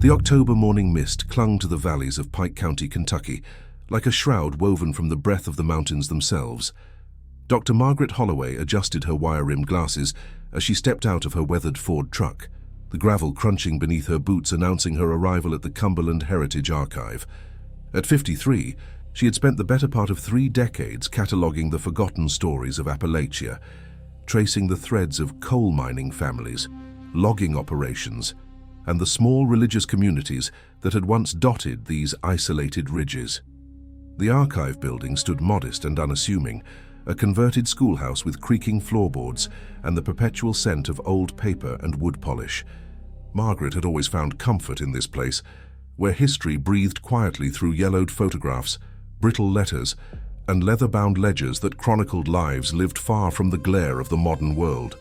The October morning mist clung to the valleys of Pike County, Kentucky, like a shroud woven from the breath of the mountains themselves. Dr. Margaret Holloway adjusted her wire-rimmed glasses as she stepped out of her weathered Ford truck, the gravel crunching beneath her boots announcing her arrival at the Cumberland Heritage Archive. At 53, she had spent the better part of 3 decades cataloging the forgotten stories of Appalachia, tracing the threads of coal mining families, logging operations, and the small religious communities that had once dotted these isolated ridges. The archive building stood modest and unassuming, a converted schoolhouse with creaking floorboards and the perpetual scent of old paper and wood polish. Margaret had always found comfort in this place, where history breathed quietly through yellowed photographs, brittle letters, and leather-bound ledgers that chronicled lives lived far from the glare of the modern world.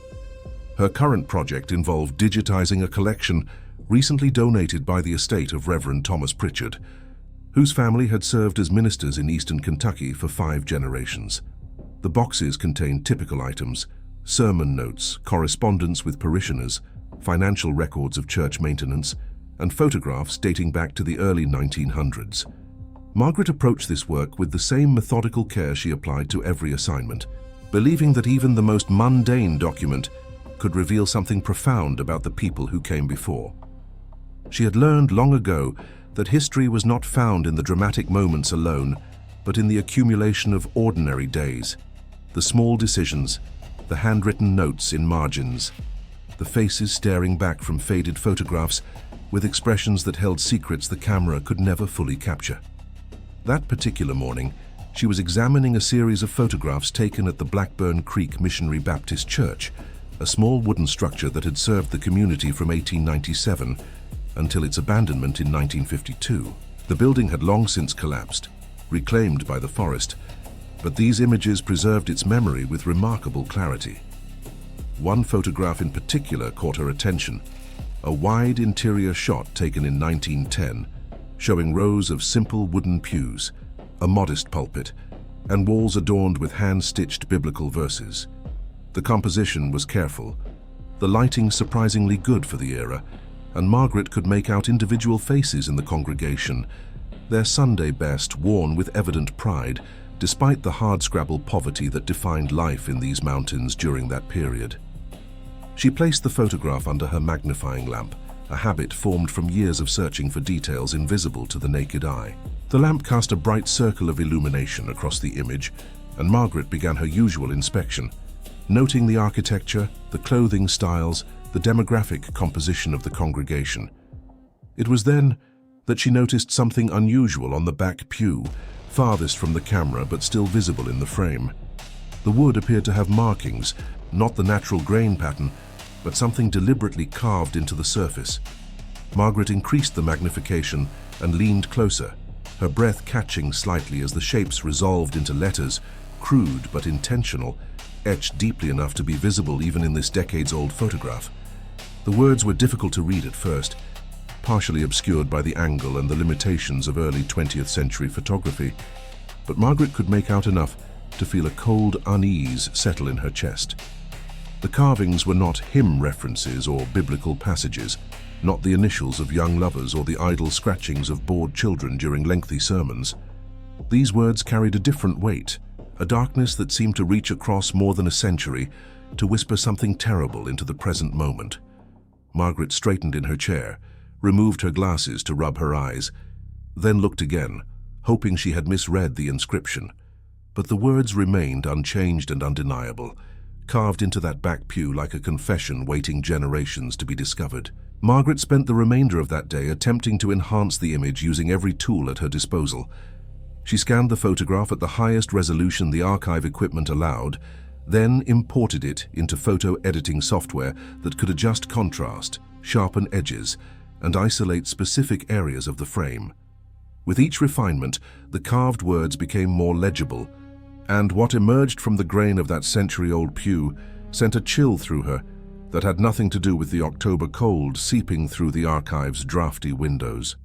Her current project involved digitizing a collection recently donated by the estate of Reverend Thomas Pritchard, whose family had served as ministers in eastern Kentucky for 5 generations. The boxes contained typical items: sermon notes, correspondence with parishioners, financial records of church maintenance, and photographs dating back to the early 1900s. Margaret approached this work with the same methodical care she applied to every assignment, believing that even the most mundane document could reveal something profound about the people who came before. She had learned long ago that history was not found in the dramatic moments alone, but in the accumulation of ordinary days, the small decisions, the handwritten notes in margins, the faces staring back from faded photographs with expressions that held secrets the camera could never fully capture. That particular morning, she was examining a series of photographs taken at the Blackburn Creek Missionary Baptist Church, a small wooden structure that had served the community from 1897 until its abandonment in 1952. The building had long since collapsed, reclaimed by the forest, but these images preserved its memory with remarkable clarity. One photograph in particular caught her attention, a wide interior shot taken in 1910, showing rows of simple wooden pews, a modest pulpit, and walls adorned with hand-stitched biblical verses. The composition was careful, the lighting surprisingly good for the era, and Margaret could make out individual faces in the congregation, their Sunday best worn with evident pride, despite the hardscrabble poverty that defined life in these mountains during that period. She placed the photograph under her magnifying lamp, a habit formed from years of searching for details invisible to the naked eye. The lamp cast a bright circle of illumination across the image, and Margaret began her usual inspection, noting the architecture, the clothing styles, the demographic composition of the congregation. It was then that she noticed something unusual on the back pew, farthest from the camera but still visible in the frame. The wood appeared to have markings, not the natural grain pattern, but something deliberately carved into the surface. Margaret increased the magnification and leaned closer, her breath catching slightly as the shapes resolved into letters, crude but intentional, etched deeply enough to be visible even in this decades-old photograph. The words were difficult to read at first, partially obscured by the angle and the limitations of early 20th century photography, but Margaret could make out enough to feel a cold unease settle in her chest. The carvings were not hymn references or biblical passages, not the initials of young lovers or the idle scratchings of bored children during lengthy sermons. These words carried a different weight, a darkness that seemed to reach across more than a century to whisper something terrible into the present moment. Margaret straightened in her chair, removed her glasses to rub her eyes, then looked again, hoping she had misread the inscription. But the words remained unchanged and undeniable, carved into that back pew like a confession waiting generations to be discovered. Margaret spent the remainder of that day attempting to enhance the image using every tool at her disposal. She scanned the photograph at the highest resolution the archive equipment allowed, then imported it into photo editing software that could adjust contrast, sharpen edges, and isolate specific areas of the frame. With each refinement, the carved words became more legible, and what emerged from the grain of that century-old pew sent a chill through her that had nothing to do with the October cold seeping through the archive's drafty windows.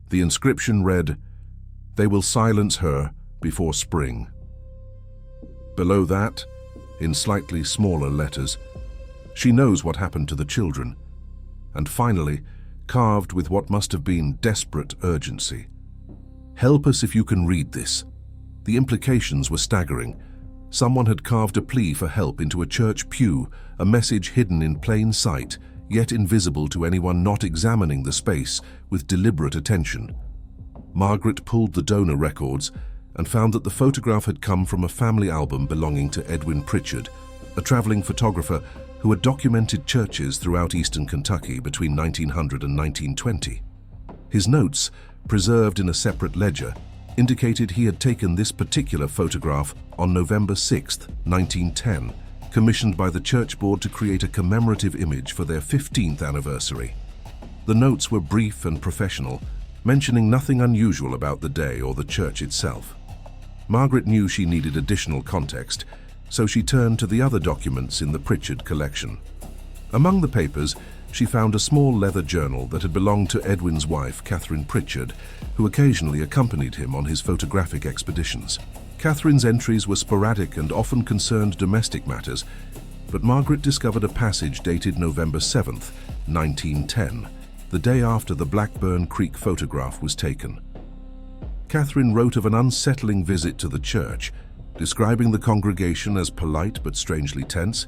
The inscription read, "They will silence her before spring." Below that, in slightly smaller letters, "She knows what happened to the children." And finally, carved with what must have been desperate urgency. "Help us if you can read this." The implications were staggering. Someone had carved a plea for help into a church pew, a message hidden in plain sight, yet invisible to anyone not examining the space with deliberate attention. Margaret pulled the donor records and found that the photograph had come from a family album belonging to Edwin Pritchard, a traveling photographer who had documented churches throughout eastern Kentucky between 1900 and 1920. His notes, preserved in a separate ledger, indicated he had taken this particular photograph on November 6, 1910, commissioned by the church board to create a commemorative image for their 15th anniversary. The notes were brief and professional, mentioning nothing unusual about the day or the church itself. Margaret knew she needed additional context, so she turned to the other documents in the Pritchard collection. Among the papers, she found a small leather journal that had belonged to Edwin's wife, Catherine Pritchard, who occasionally accompanied him on his photographic expeditions. Catherine's entries were sporadic and often concerned domestic matters, but Margaret discovered a passage dated November 7, 1910, the day after the Blackburn Creek photograph was taken. Catherine wrote of an unsettling visit to the church, describing the congregation as polite but strangely tense,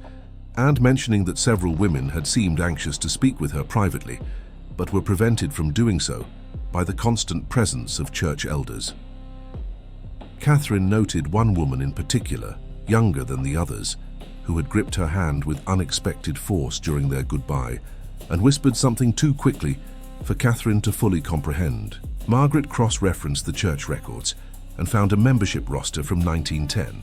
and mentioning that several women had seemed anxious to speak with her privately, but were prevented from doing so by the constant presence of church elders. Catherine noted one woman in particular, younger than the others, who had gripped her hand with unexpected force during their goodbye, and whispered something too quickly for Catherine to fully comprehend. Margaret cross-referenced the church records and found a membership roster from 1910.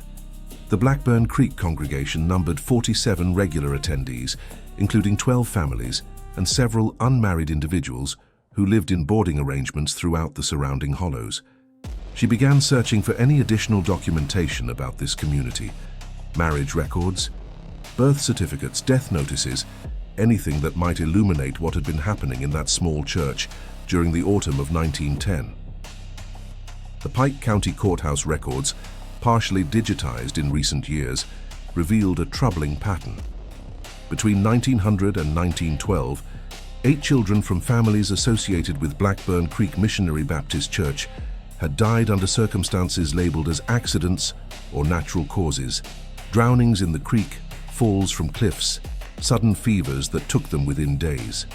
The Blackburn Creek congregation numbered 47 regular attendees, including 12 families and several unmarried individuals who lived in boarding arrangements throughout the surrounding hollows. She began searching for any additional documentation about this community: marriage records, birth certificates, death notices, anything that might illuminate what had been happening in that small church during the autumn of 1910. The Pike County Courthouse records, partially digitized in recent years, revealed a troubling pattern. Between 1900 and 1912, 8 children from families associated with Blackburn Creek Missionary Baptist Church had died under circumstances labeled as accidents or natural causes: drownings in the creek, falls from cliffs, sudden fevers that took them within days.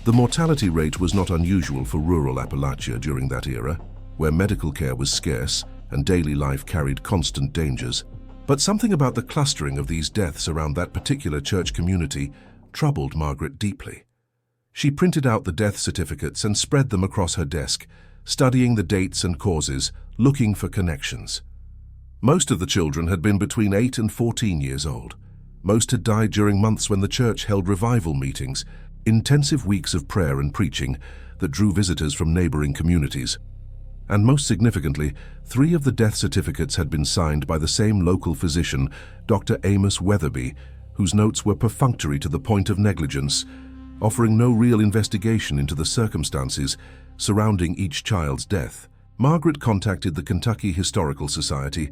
The mortality rate was not unusual for rural Appalachia during that era, where medical care was scarce and daily life carried constant dangers. But something about the clustering of these deaths around that particular church community troubled Margaret deeply. She printed out the death certificates and spread them across her desk, studying the dates and causes, looking for connections. Most of the children had been between 8 and 14 years old. Most had died during months when the church held revival meetings, intensive weeks of prayer and preaching that drew visitors from neighboring communities. And most significantly, 3 of the death certificates had been signed by the same local physician, Dr. Amos Weatherby, whose notes were perfunctory to the point of negligence, offering no real investigation into the circumstances surrounding each child's death. Margaret contacted the Kentucky Historical Society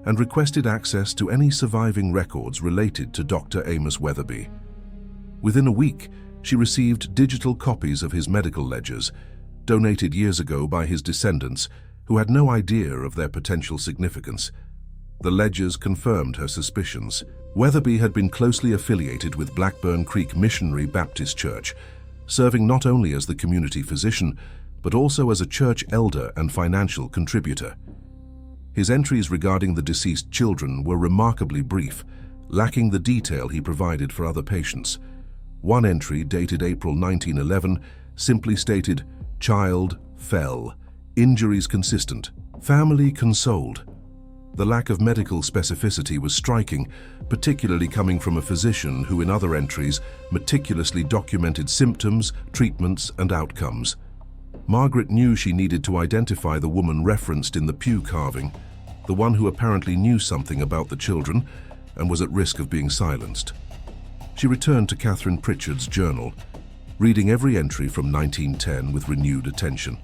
and requested access to any surviving records related to Dr. Amos Weatherby. Within a week, she received digital copies of his medical ledgers, donated years ago by his descendants, who had no idea of their potential significance. The ledgers confirmed her suspicions. Weatherby had been closely affiliated with Blackburn Creek Missionary Baptist Church, serving not only as the community physician, but also as a church elder and financial contributor. His entries regarding the deceased children were remarkably brief, lacking the detail he provided for other patients. One entry, dated April 1911, simply stated, "Child fell, injuries consistent, family consoled." The lack of medical specificity was striking, particularly coming from a physician who in other entries meticulously documented symptoms, treatments, and outcomes. Margaret knew she needed to identify the woman referenced in the pew carving, the one who apparently knew something about the children and was at risk of being silenced. She returned to Catherine Pritchard's journal, reading every entry from 1910 with renewed attention.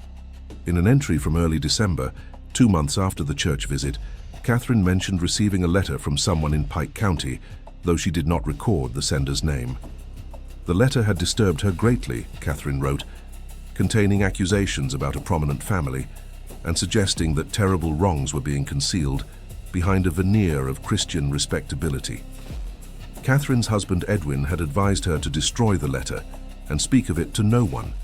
In an entry from early December, 2 months after the church visit, Catherine mentioned receiving a letter from someone in Pike County, though she did not record the sender's name. The letter had disturbed her greatly, Catherine wrote, containing accusations about a prominent family and suggesting that terrible wrongs were being concealed behind a veneer of Christian respectability. Catherine's husband Edwin had advised her to destroy the letter and speak of it to no one,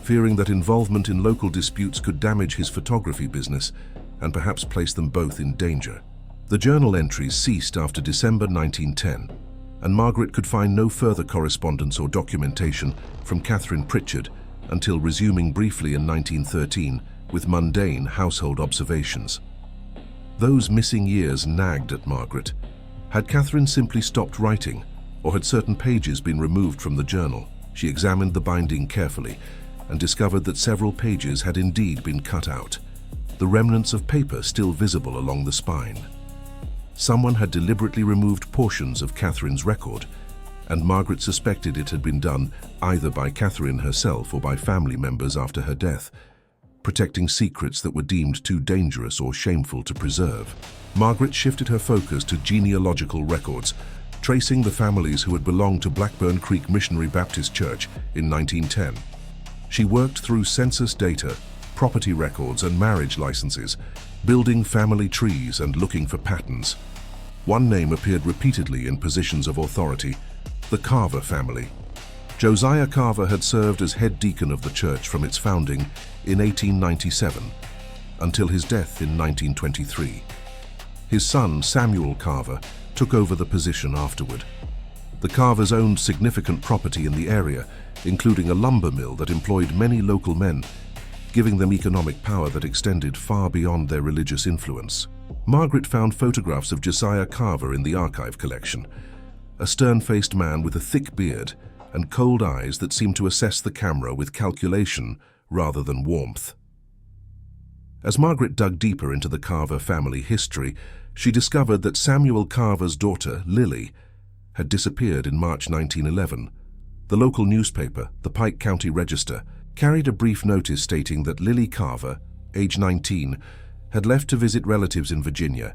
fearing that involvement in local disputes could damage his photography business and perhaps place them both in danger. The journal entries ceased after December 1910, and Margaret could find no further correspondence or documentation from Catherine Pritchard until resuming briefly in 1913 with mundane household observations. Those missing years nagged at Margaret. Had Catherine simply stopped writing, or had certain pages been removed from the journal? She examined the binding carefully and discovered that several pages had indeed been cut out, the remnants of paper still visible along the spine. Someone had deliberately removed portions of Catherine's record, and Margaret suspected it had been done either by Catherine herself or by family members after her death, protecting secrets that were deemed too dangerous or shameful to preserve. Margaret shifted her focus to genealogical records, tracing the families who had belonged to Blackburn Creek Missionary Baptist Church in 1910. She worked through census data, property records, and marriage licenses, building family trees and looking for patterns. One name appeared repeatedly in positions of authority: the Carver family. Josiah Carver had served as head deacon of the church from its founding in 1897 until his death in 1923. His son, Samuel Carver, took over the position afterward. The Carvers owned significant property in the area, including a lumber mill that employed many local men, giving them economic power that extended far beyond their religious influence. Margaret found photographs of Josiah Carver in the archive collection, a stern-faced man with a thick beard and cold eyes that seemed to assess the camera with calculation rather than warmth. As Margaret dug deeper into the Carver family history, she discovered that Samuel Carver's daughter, Lily, had disappeared in March 1911. The local newspaper, the Pike County Register, carried a brief notice stating that Lily Carver, age 19, had left to visit relatives in Virginia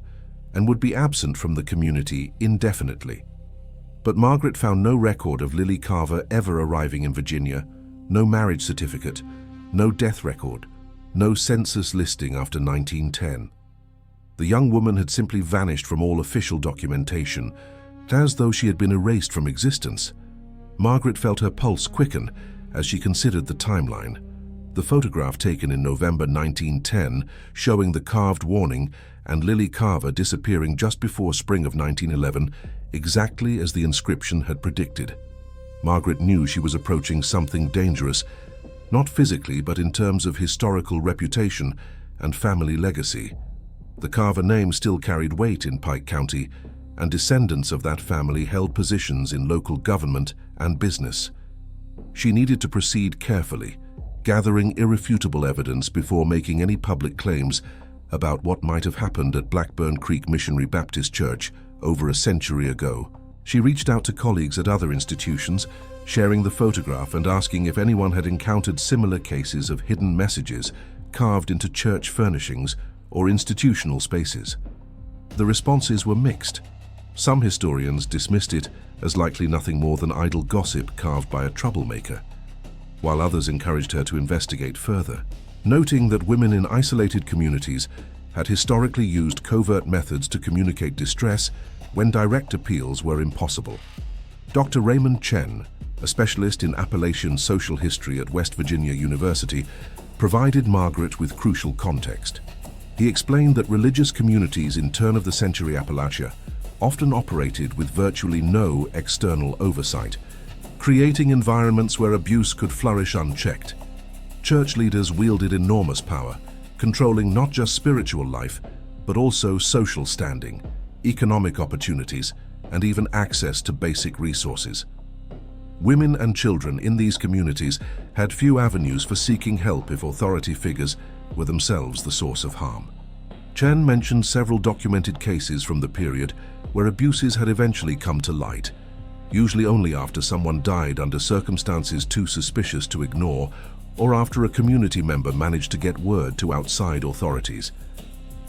and would be absent from the community indefinitely. But Margaret found no record of Lily Carver ever arriving in Virginia, no marriage certificate, no death record, no census listing after 1910. The young woman had simply vanished from all official documentation, as though she had been erased from existence. Margaret felt her pulse quicken as she considered the timeline. The photograph taken in November 1910 showing the carved warning and Lily Carver disappearing just before spring of 1911, exactly as the inscription had predicted. Margaret knew she was approaching something dangerous, not physically but in terms of historical reputation and family legacy. The Carver name still carried weight in Pike County, and descendants of that family held positions in local government and business. She needed to proceed carefully, gathering irrefutable evidence before making any public claims about what might have happened at Blackburn Creek Missionary Baptist Church over a century ago. She reached out to colleagues at other institutions, sharing the photograph and asking if anyone had encountered similar cases of hidden messages carved into church furnishings or institutional spaces. The responses were mixed. Some historians dismissed it as likely nothing more than idle gossip carved by a troublemaker, while others encouraged her to investigate further, noting that women in isolated communities had historically used covert methods to communicate distress when direct appeals were impossible. Dr. Raymond Chen, a specialist in Appalachian social history at West Virginia University, provided Margaret with crucial context. He explained that religious communities in turn-of-the-century Appalachia often operated with virtually no external oversight, creating environments where abuse could flourish unchecked. Church leaders wielded enormous power, controlling not just spiritual life, but also social standing, economic opportunities, and even access to basic resources. Women and children in these communities had few avenues for seeking help if authority figures were themselves the source of harm. Chen mentioned several documented cases from the period where abuses had eventually come to light, usually only after someone died under circumstances too suspicious to ignore, or after a community member managed to get word to outside authorities.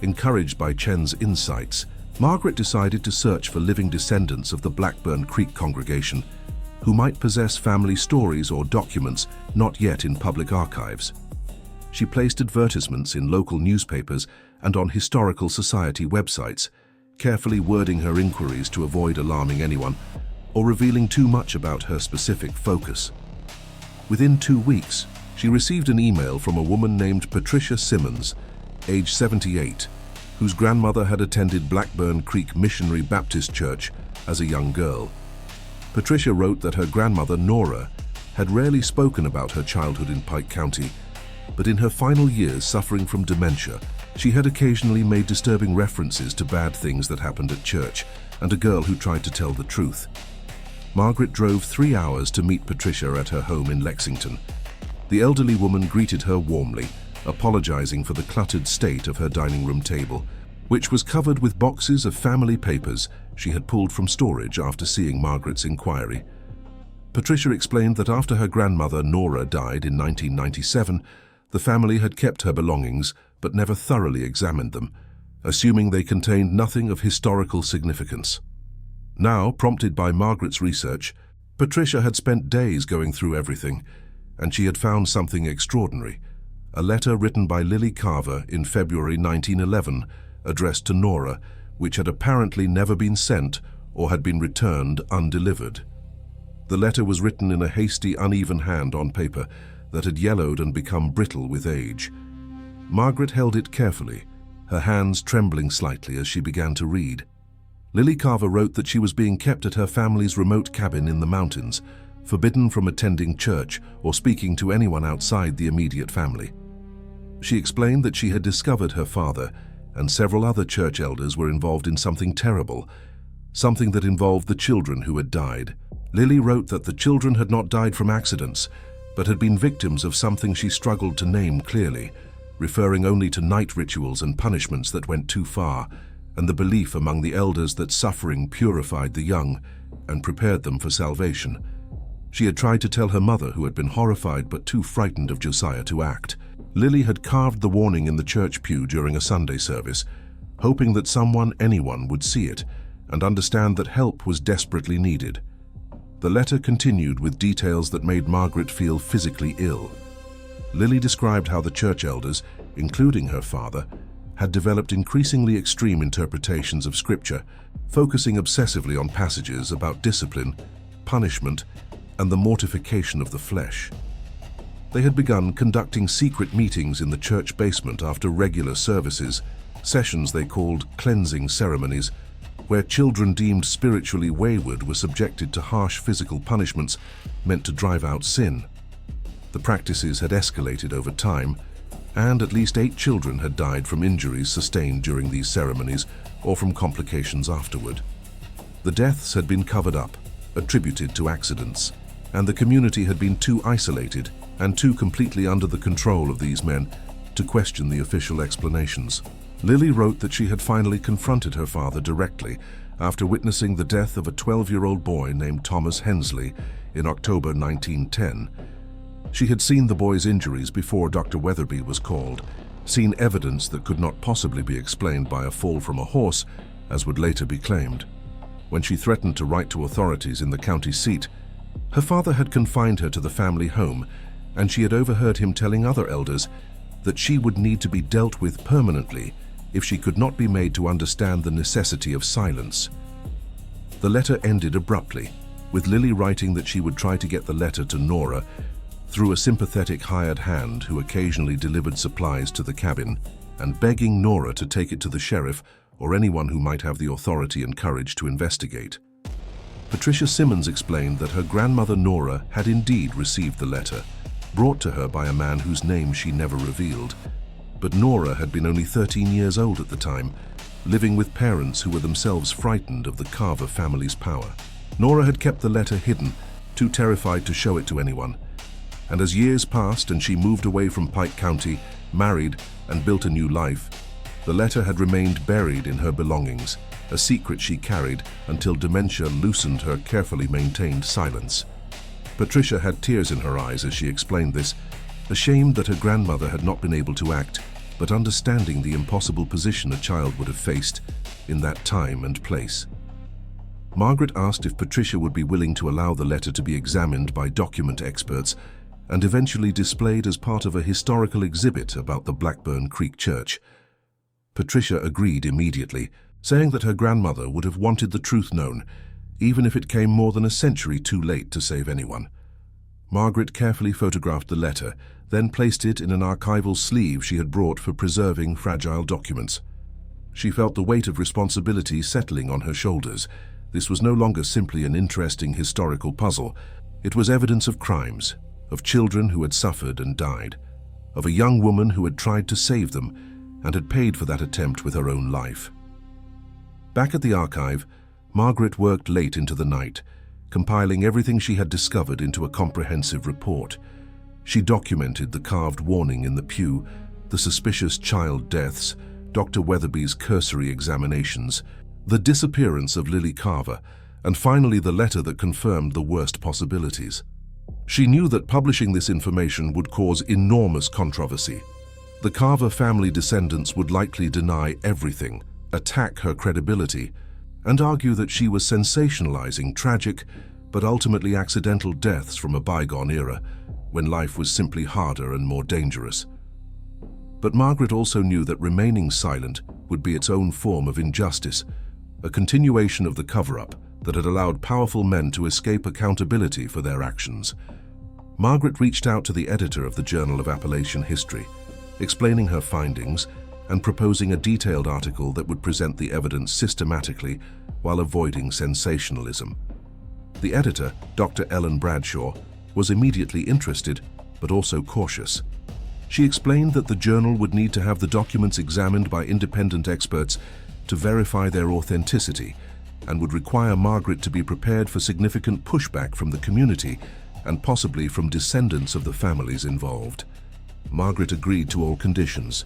Encouraged by Chen's insights, Margaret decided to search for living descendants of the Blackburn Creek congregation, who might possess family stories or documents not yet in public archives. She placed advertisements in local newspapers and on historical society websites, carefully wording her inquiries to avoid alarming anyone or revealing too much about her specific focus. Within 2 weeks, she received an email from a woman named Patricia Simmons, age 78, whose grandmother had attended Blackburn Creek Missionary Baptist Church as a young girl. Patricia wrote that her grandmother, Nora, had rarely spoken about her childhood in Pike County, but in her final years suffering from dementia, she had occasionally made disturbing references to bad things that happened at church and a girl who tried to tell the truth. Margaret drove 3 hours to meet Patricia at her home in Lexington. The elderly woman greeted her warmly, apologizing for the cluttered state of her dining room table, which was covered with boxes of family papers she had pulled from storage after seeing Margaret's inquiry. Patricia explained that after her grandmother Nora died in 1997, the family had kept her belongings but never thoroughly examined them, assuming they contained nothing of historical significance. Now, prompted by Margaret's research, Patricia had spent days going through everything, and she had found something extraordinary: a letter written by Lily Carver in February 1911, addressed to Nora, which had apparently never been sent or had been returned undelivered. The letter was written in a hasty, uneven hand on paper that had yellowed and become brittle with age. Margaret held it carefully, her hands trembling slightly as she began to read. Lily Carver wrote that she was being kept at her family's remote cabin in the mountains, forbidden from attending church or speaking to anyone outside the immediate family. She explained that she had discovered her father and several other church elders were involved in something terrible, something that involved the children who had died. Lily wrote that the children had not died from accidents, but had been victims of something she struggled to name clearly, referring only to night rituals and punishments that went too far, and the belief among the elders that suffering purified the young and prepared them for salvation. She had tried to tell her mother, who had been horrified but too frightened of Josiah to act. Lily had carved the warning in the church pew during a Sunday service, hoping that anyone would see it and understand that help was desperately needed. The letter continued with details that made Margaret feel physically ill. Lily described how the church elders, including her father, had developed increasingly extreme interpretations of Scripture, focusing obsessively on passages about discipline, punishment, and the mortification of the flesh. They had begun conducting secret meetings in the church basement after regular services, sessions they called cleansing ceremonies, where children deemed spiritually wayward were subjected to harsh physical punishments meant to drive out sin. The practices had escalated over time, and at least 8 children had died from injuries sustained during these ceremonies or from complications afterward. The deaths had been covered up, attributed to accidents, and the community had been too isolated and too completely under the control of these men to question the official explanations. Lily wrote that she had finally confronted her father directly after witnessing the death of a 12-year-old boy named Thomas Hensley in October 1910. She had seen the boy's injuries before Dr. Weatherby was called, seen evidence that could not possibly be explained by a fall from a horse, as would later be claimed. When she threatened to write to authorities in the county seat, her father had confined her to the family home, and she had overheard him telling other elders that she would need to be dealt with permanently if she could not be made to understand the necessity of silence. The letter ended abruptly, with Lily writing that she would try to get the letter to Nora through a sympathetic hired hand who occasionally delivered supplies to the cabin, and begging Nora to take it to the sheriff or anyone who might have the authority and courage to investigate. Patricia Simmons explained that her grandmother Nora had indeed received the letter, brought to her by a man whose name she never revealed. But Nora had been only 13 years old at the time, living with parents who were themselves frightened of the Carver family's power. Nora had kept the letter hidden, too terrified to show it to anyone. And as years passed and she moved away from Pike County, married, and built a new life, the letter had remained buried in her belongings, a secret she carried until dementia loosened her carefully maintained silence. Patricia had tears in her eyes as she explained this, ashamed that her grandmother had not been able to act, but understanding the impossible position a child would have faced in that time and place. Margaret asked if Patricia would be willing to allow the letter to be examined by document experts and eventually displayed as part of a historical exhibit about the Blackburn Creek Church. Patricia agreed immediately, saying that her grandmother would have wanted the truth known, even if it came more than a century too late to save anyone. Margaret carefully photographed the letter, then placed it in an archival sleeve she had brought for preserving fragile documents. She felt the weight of responsibility settling on her shoulders. This was no longer simply an interesting historical puzzle. It was evidence of crimes, of children who had suffered and died, of a young woman who had tried to save them and had paid for that attempt with her own life. Back at the archive, Margaret worked late into the night, compiling everything she had discovered into a comprehensive report. She documented the carved warning in the pew, the suspicious child deaths, Dr. Weatherby's cursory examinations, the disappearance of Lily Carver, and finally the letter that confirmed the worst possibilities. She knew that publishing this information would cause enormous controversy. The Carver family descendants would likely deny everything, attack her credibility, and argue that she was sensationalizing tragic, but ultimately accidental deaths from a bygone era, when life was simply harder and more dangerous. But Margaret also knew that remaining silent would be its own form of injustice, a continuation of the cover-up that had allowed powerful men to escape accountability for their actions. Margaret reached out to the editor of the Journal of Appalachian History, explaining her findings and proposing a detailed article that would present the evidence systematically while avoiding sensationalism. The editor, Dr. Ellen Bradshaw, was immediately interested, but also cautious. She explained that the journal would need to have the documents examined by independent experts to verify their authenticity and would require Margaret to be prepared for significant pushback from the community and possibly from descendants of the families involved. Margaret agreed to all conditions,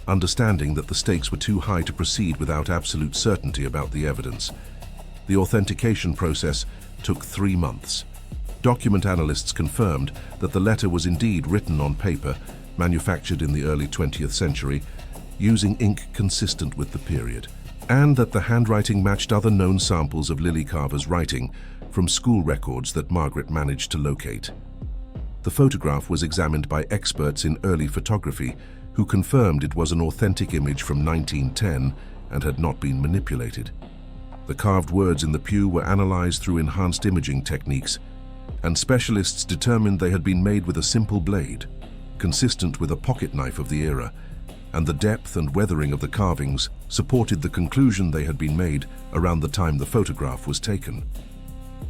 understanding that the stakes were too high to proceed without absolute certainty about the evidence. The authentication process took 3 months. Document analysts confirmed that the letter was indeed written on paper, manufactured in the early 20th century, using ink consistent with the period, and that the handwriting matched other known samples of Lily Carver's writing from school records that Margaret managed to locate. The photograph was examined by experts in early photography who confirmed it was an authentic image from 1910 and had not been manipulated. The carved words in the pew were analyzed through enhanced imaging techniques, and specialists determined they had been made with a simple blade, consistent with a pocket knife of the era, and the depth and weathering of the carvings supported the conclusion they had been made around the time the photograph was taken.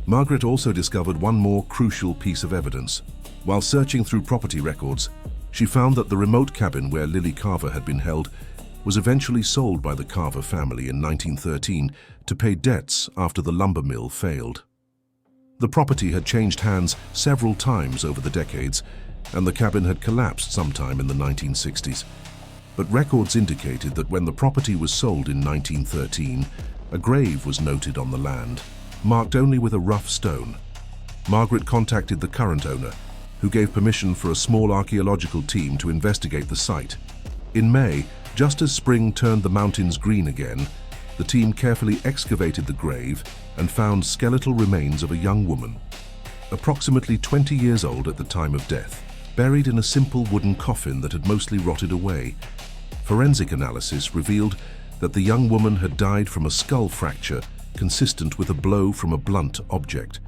Margaret also discovered one more crucial piece of evidence. While searching through property records, she found that the remote cabin where Lily Carver had been held was eventually sold by the Carver family in 1913 to pay debts after the lumber mill failed. The property had changed hands several times over the decades, and the cabin had collapsed sometime in the 1960s. But records indicated that when the property was sold in 1913, a grave was noted on the land, marked only with a rough stone. Margaret contacted the current owner, who gave permission for a small archaeological team to investigate the site. In May, just as spring turned the mountains green again, the team carefully excavated the grave and found skeletal remains of a young woman, approximately 20 years old at the time of death, buried in a simple wooden coffin that had mostly rotted away. Forensic analysis revealed that the young woman had died from a skull fracture consistent with a blow from a blunt object.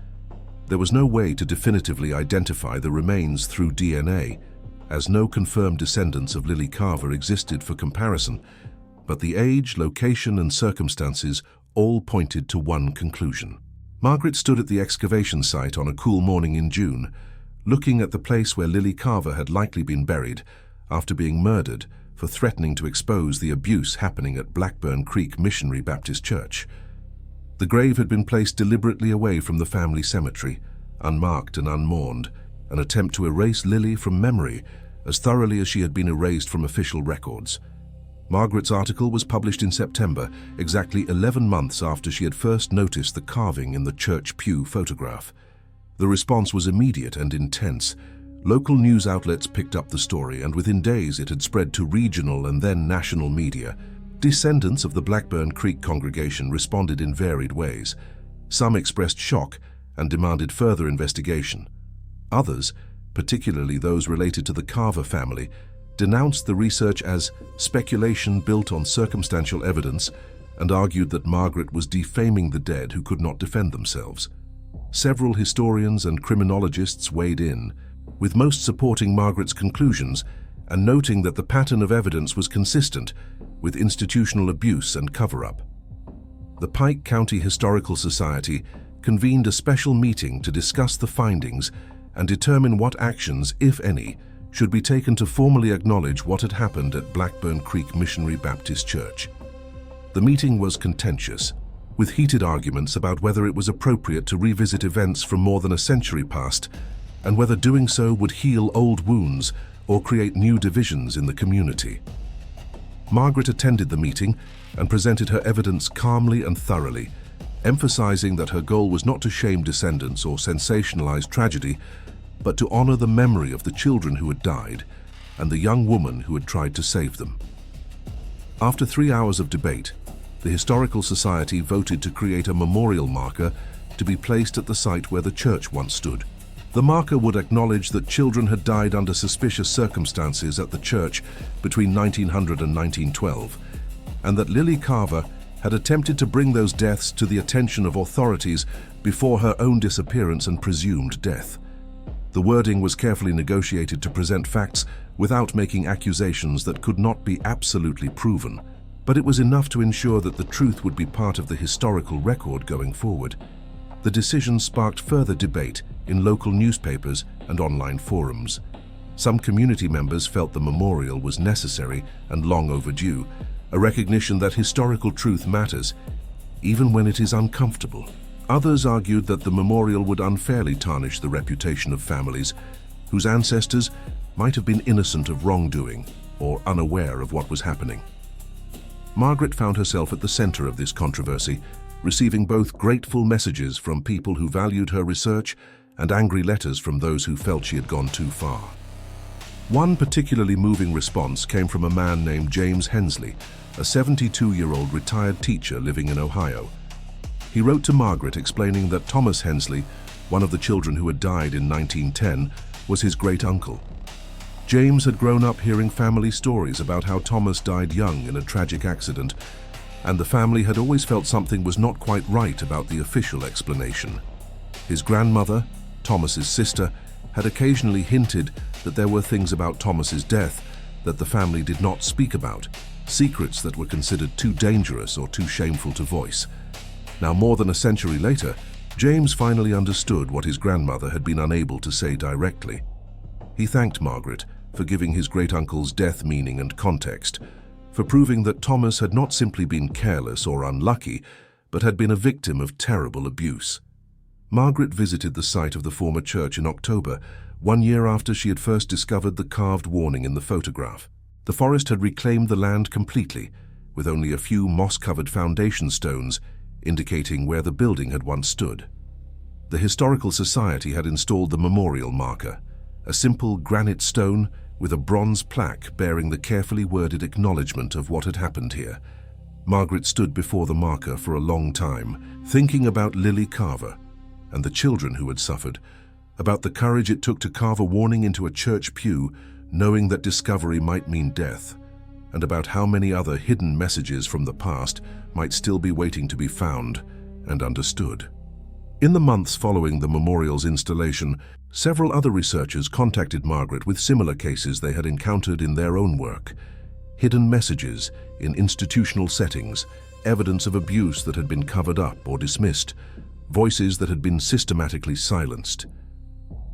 There was no way to definitively identify the remains through DNA, as no confirmed descendants of Lily Carver existed for comparison, but the age, location, and circumstances all pointed to one conclusion. Margaret stood at the excavation site on a cool morning in June, looking at the place where Lily Carver had likely been buried after being murdered for threatening to expose the abuse happening at Blackburn Creek Missionary Baptist Church. The grave had been placed deliberately away from the family cemetery, unmarked and unmourned, an attempt to erase Lily from memory as thoroughly as she had been erased from official records. Margaret's article was published in September, exactly 11 months after she had first noticed the carving in the church pew photograph. The response was immediate and intense. Local news outlets picked up the story, and within days it had spread to regional and then national media. Descendants of the Blackburn Creek congregation responded in varied ways. Some expressed shock and demanded further investigation. Others, particularly those related to the Carver family, denounced the research as speculation built on circumstantial evidence and argued that Margaret was defaming the dead who could not defend themselves. Several historians and criminologists weighed in, with most supporting Margaret's conclusions and noting that the pattern of evidence was consistent with institutional abuse and cover-up. The Pike County Historical Society convened a special meeting to discuss the findings and determine what actions, if any, should be taken to formally acknowledge what had happened at Blackburn Creek Missionary Baptist Church. The meeting was contentious, with heated arguments about whether it was appropriate to revisit events from more than a century past and whether doing so would heal old wounds or create new divisions in the community. Margaret attended the meeting and presented her evidence calmly and thoroughly, emphasizing that her goal was not to shame descendants or sensationalize tragedy, but to honor the memory of the children who had died and the young woman who had tried to save them. After 3 hours of debate, the Historical Society voted to create a memorial marker to be placed at the site where the church once stood. The marker would acknowledge that children had died under suspicious circumstances at the church between 1900 and 1912, and that Lily Carver had attempted to bring those deaths to the attention of authorities before her own disappearance and presumed death. The wording was carefully negotiated to present facts without making accusations that could not be absolutely proven, but it was enough to ensure that the truth would be part of the historical record going forward. The decision sparked further debate in local newspapers and online forums. Some community members felt the memorial was necessary and long overdue, a recognition that historical truth matters, even when it is uncomfortable. Others argued that the memorial would unfairly tarnish the reputation of families whose ancestors might have been innocent of wrongdoing or unaware of what was happening. Margaret found herself at the center of this controversy, receiving both grateful messages from people who valued her research and angry letters from those who felt she had gone too far. One particularly moving response came from a man named James Hensley, a 72-year-old retired teacher living in Ohio. He wrote to Margaret explaining that Thomas Hensley, one of the children who had died in 1910, was his great-uncle. James had grown up hearing family stories about how Thomas died young in a tragic accident, and the family had always felt something was not quite right about the official explanation. His grandmother, Thomas's sister, had occasionally hinted that there were things about Thomas's death that the family did not speak about, secrets that were considered too dangerous or too shameful to voice. Now, more than a century later, James finally understood what his grandmother had been unable to say directly. He thanked Margaret for giving his great-uncle's death meaning and context, for proving that Thomas had not simply been careless or unlucky, but had been a victim of terrible abuse. Margaret visited the site of the former church in October, 1 year after she had first discovered the carved warning in the photograph. The forest had reclaimed the land completely, with only a few moss-covered foundation stones indicating where the building had once stood. The Historical Society had installed the memorial marker, a simple granite stone with a bronze plaque bearing the carefully worded acknowledgement of what had happened here. Margaret stood before the marker for a long time, thinking about Lily Carver and the children who had suffered, about the courage it took to carve a warning into a church pew, knowing that discovery might mean death, and about how many other hidden messages from the past might still be waiting to be found and understood. In the months following the memorial's installation, several other researchers contacted Margaret with similar cases they had encountered in their own work. Hidden messages in institutional settings, evidence of abuse that had been covered up or dismissed, voices that had been systematically silenced.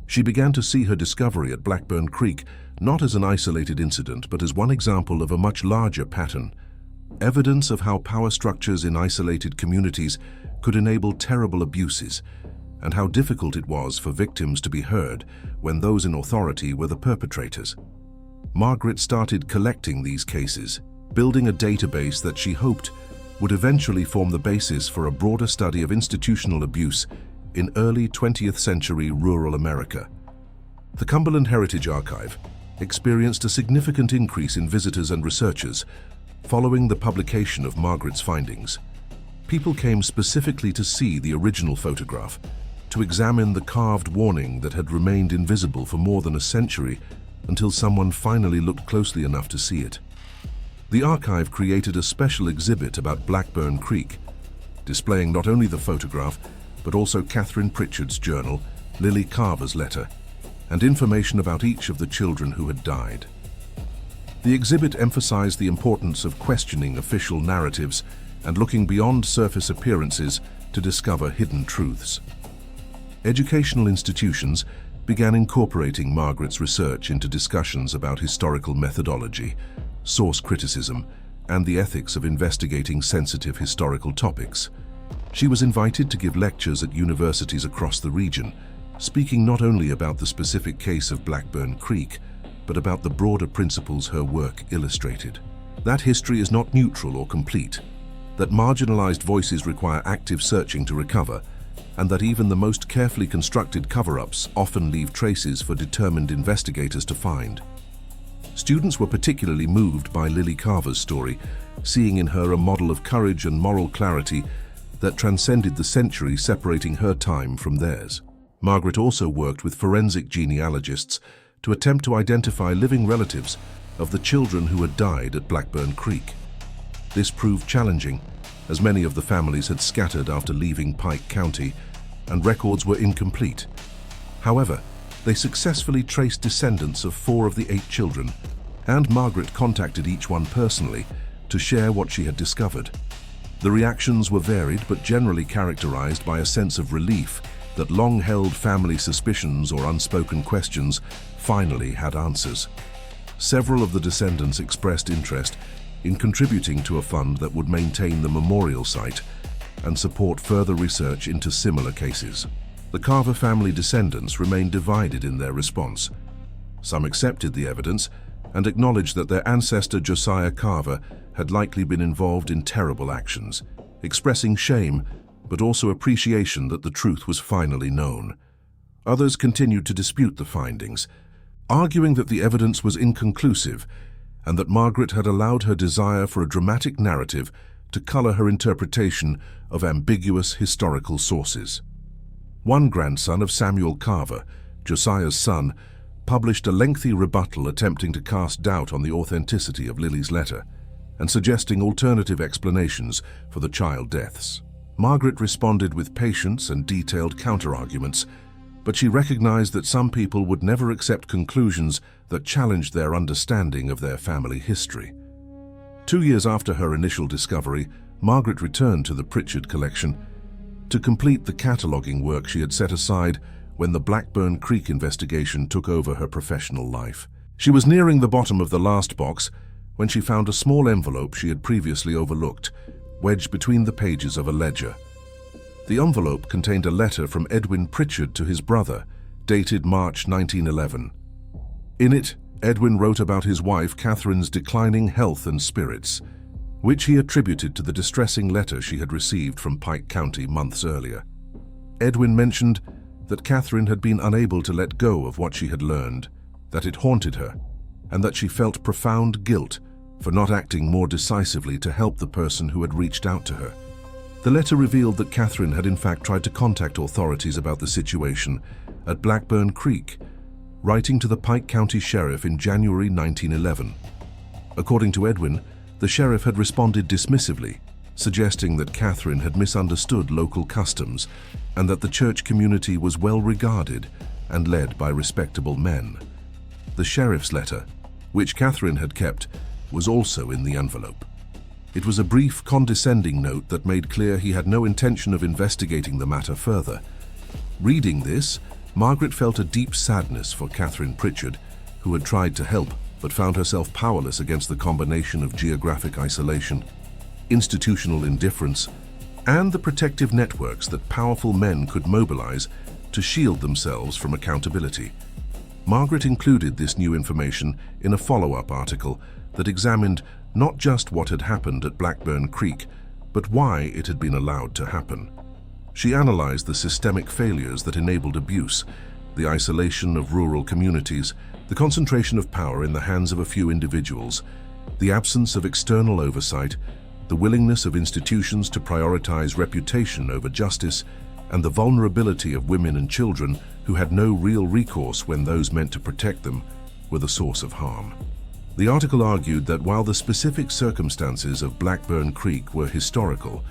She began to see her discovery at Blackburn Creek not as an isolated incident, but as one example of a much larger pattern, evidence of how power structures in isolated communities could enable terrible abuses, and how difficult it was for victims to be heard when those in authority were the perpetrators. Margaret started collecting these cases, building a database that she hoped would eventually form the basis for a broader study of institutional abuse in early 20th century rural America. The Cumberland Heritage Archive experienced a significant increase in visitors and researchers following the publication of Margaret's findings. People came specifically to see the original photograph, to examine the carved warning that had remained invisible for more than a century until someone finally looked closely enough to see it. The archive created a special exhibit about Blackburn Creek, displaying not only the photograph, but also Catherine Pritchard's journal, Lily Carver's letter, and information about each of the children who had died. The exhibit emphasized the importance of questioning official narratives and looking beyond surface appearances to discover hidden truths. Educational institutions began incorporating Margaret's research into discussions about historical methodology, source criticism, and the ethics of investigating sensitive historical topics. She was invited to give lectures at universities across the region, speaking not only about the specific case of Blackburn Creek, but about the broader principles her work illustrated. That history is not neutral or complete, that marginalized voices require active searching to recover, and that even the most carefully constructed cover-ups often leave traces for determined investigators to find. Students were particularly moved by Lily Carver's story, seeing in her a model of courage and moral clarity that transcended the century separating her time from theirs. Margaret also worked with forensic genealogists to attempt to identify living relatives of the children who had died at Blackburn Creek. This proved challenging, as many of the families had scattered after leaving Pike County, and records were incomplete. However, they successfully traced descendants of 4 of the 8 children, and Margaret contacted each one personally to share what she had discovered. The reactions were varied but generally characterized by a sense of relief that long-held family suspicions or unspoken questions finally had answers. Several of the descendants expressed interest in contributing to a fund that would maintain the memorial site and support further research into similar cases. The Carver family descendants remained divided in their response. Some accepted the evidence and acknowledged that their ancestor Josiah Carver had likely been involved in terrible actions, expressing shame but also appreciation that the truth was finally known. Others continued to dispute the findings, arguing that the evidence was inconclusive and that Margaret had allowed her desire for a dramatic narrative to color her interpretation of ambiguous historical sources. One grandson of Samuel Carver, Josiah's son, published a lengthy rebuttal attempting to cast doubt on the authenticity of Lily's letter and suggesting alternative explanations for the child deaths. Margaret responded with patience and detailed counterarguments, but she recognized that some people would never accept conclusions that challenged their understanding of their family history. 2 years after her initial discovery, Margaret returned to the Pritchard collection to complete the cataloging work she had set aside when the Blackburn Creek investigation took over her professional life. She was nearing the bottom of the last box when she found a small envelope she had previously overlooked, wedged between the pages of a ledger. The envelope contained a letter from Edwin Pritchard to his brother, dated March 1911. In it, Edwin wrote about his wife Catherine's declining health and spirits, which he attributed to the distressing letter she had received from Pike County months earlier. Edwin mentioned that Catherine had been unable to let go of what she had learned, that it haunted her, and that she felt profound guilt for not acting more decisively to help the person who had reached out to her. The letter revealed that Catherine had in fact tried to contact authorities about the situation at Blackburn Creek, writing to the Pike County Sheriff in January 1911. According to Edwin, the sheriff had responded dismissively, suggesting that Catherine had misunderstood local customs and that the church community was well regarded and led by respectable men. The sheriff's letter, which Catherine had kept, was also in the envelope. It was a brief, condescending note that made clear he had no intention of investigating the matter further. Reading this, Margaret felt a deep sadness for Catherine Pritchard, who had tried to help but found herself powerless against the combination of geographic isolation, institutional indifference, and the protective networks that powerful men could mobilize to shield themselves from accountability. Margaret included this new information in a follow-up article that examined not just what had happened at Blackburn Creek, but why it had been allowed to happen. She analyzed the systemic failures that enabled abuse, the isolation of rural communities, the concentration of power in the hands of a few individuals, the absence of external oversight, the willingness of institutions to prioritize reputation over justice, and the vulnerability of women and children who had no real recourse when those meant to protect them were the source of harm. The article argued that while the specific circumstances of Blackburn Creek were historical,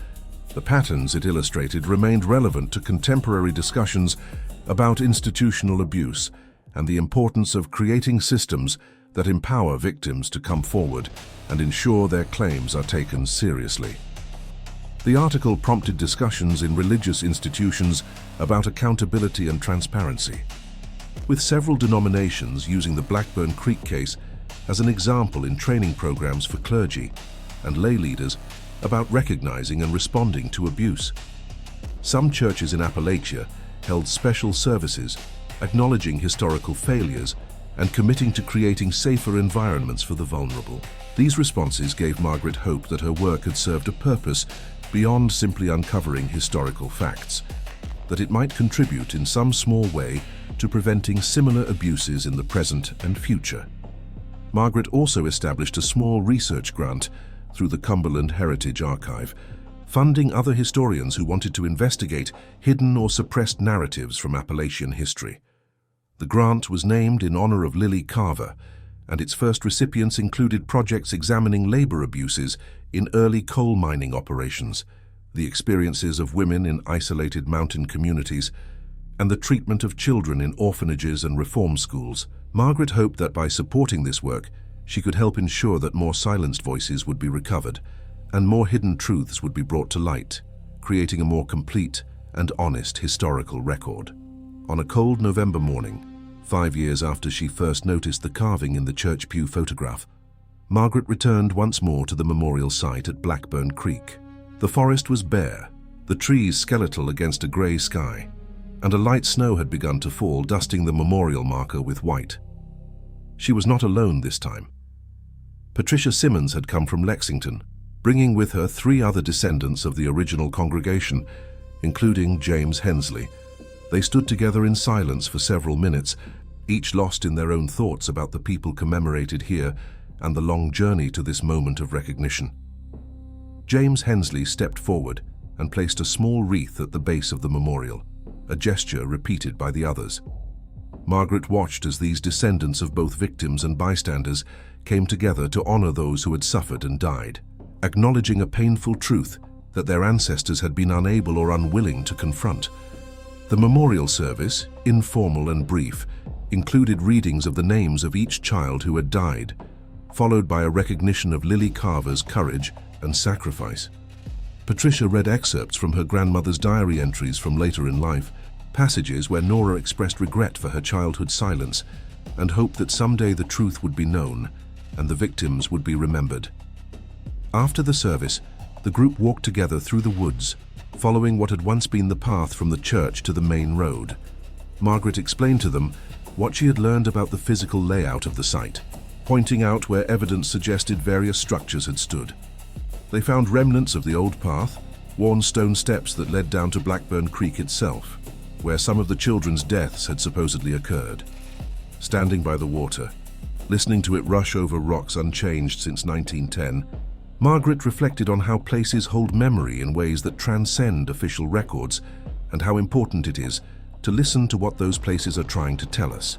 the patterns it illustrated remained relevant to contemporary discussions about institutional abuse and the importance of creating systems that empower victims to come forward and ensure their claims are taken seriously. The article prompted discussions in religious institutions about accountability and transparency, with several denominations using the Blackburn Creek case as an example in training programs for clergy and lay leaders about recognizing and responding to abuse. Some churches in Appalachia held special services acknowledging historical failures and committing to creating safer environments for the vulnerable. These responses gave Margaret hope that her work had served a purpose beyond simply uncovering historical facts, that it might contribute in some small way to preventing similar abuses in the present and future. Margaret also established a small research grant through the Cumberland Heritage Archive, funding other historians who wanted to investigate hidden or suppressed narratives from Appalachian history. The grant was named in honor of Lily Carver, and its first recipients included projects examining labor abuses in early coal mining operations, the experiences of women in isolated mountain communities, and the treatment of children in orphanages and reform schools. Margaret hoped that by supporting this work, she could help ensure that more silenced voices would be recovered and more hidden truths would be brought to light, creating a more complete and honest historical record. On a cold November morning, 5 years after she first noticed the carving in the church pew photograph, Margaret returned once more to the memorial site at Blackburn Creek. The forest was bare, the trees skeletal against a grey sky, and a light snow had begun to fall, dusting the memorial marker with white. She was not alone this time. Patricia Simmons had come from Lexington, bringing with her 3 other descendants of the original congregation, including James Hensley. They stood together in silence for several minutes, each lost in their own thoughts about the people commemorated here and the long journey to this moment of recognition. James Hensley stepped forward and placed a small wreath at the base of the memorial, a gesture repeated by the others. Margaret watched as these descendants of both victims and bystanders came together to honor those who had suffered and died, acknowledging a painful truth that their ancestors had been unable or unwilling to confront. The memorial service, informal and brief, included readings of the names of each child who had died, followed by a recognition of Lily Carver's courage and sacrifice. Patricia read excerpts from her grandmother's diary entries from later in life, passages where Nora expressed regret for her childhood silence and hoped that someday the truth would be known and the victims would be remembered. After the service, the group walked together through the woods, following what had once been the path from the church to the main road. Margaret explained to them what she had learned about the physical layout of the site, pointing out where evidence suggested various structures had stood. They found remnants of the old path, worn stone steps that led down to Blackburn Creek itself, where some of the children's deaths had supposedly occurred. Standing by the water, listening to it rush over rocks unchanged since 1910, Margaret reflected on how places hold memory in ways that transcend official records and how important it is to listen to what those places are trying to tell us.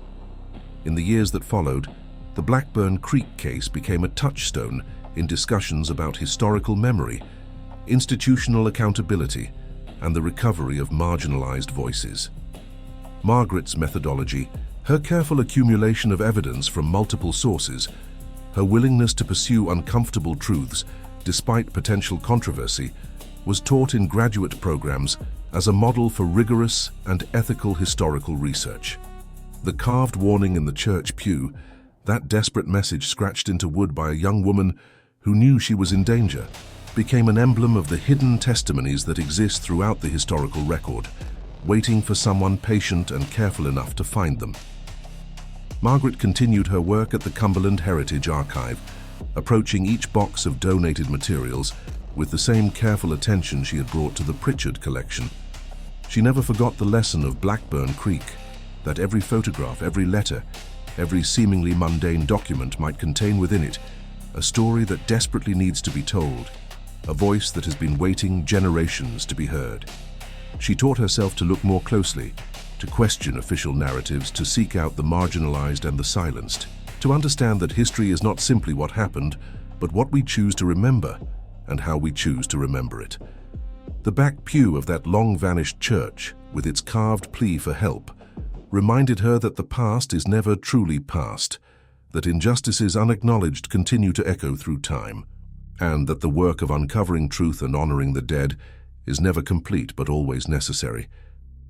In the years that followed, the Blackburn Creek case became a touchstone in discussions about historical memory, institutional accountability, and the recovery of marginalized voices. Margaret's methodology, her careful accumulation of evidence from multiple sources, her willingness to pursue uncomfortable truths despite potential controversy, was taught in graduate programs as a model for rigorous and ethical historical research. The carved warning in the church pew, that desperate message scratched into wood by a young woman who knew she was in danger, became an emblem of the hidden testimonies that exist throughout the historical record, waiting for someone patient and careful enough to find them. Margaret continued her work at the Cumberland Heritage Archive, approaching each box of donated materials with the same careful attention she had brought to the Pritchard collection. She never forgot the lesson of Blackburn Creek, that every photograph, every letter, every seemingly mundane document might contain within it a story that desperately needs to be told, a voice that has been waiting generations to be heard. She taught herself to look more closely, to question official narratives, to seek out the marginalized and the silenced, to understand that history is not simply what happened, but what we choose to remember and how we choose to remember it. The back pew of that long-vanished church, with its carved plea for help, reminded her that the past is never truly past, that injustices unacknowledged continue to echo through time, and that the work of uncovering truth and honoring the dead is never complete but always necessary.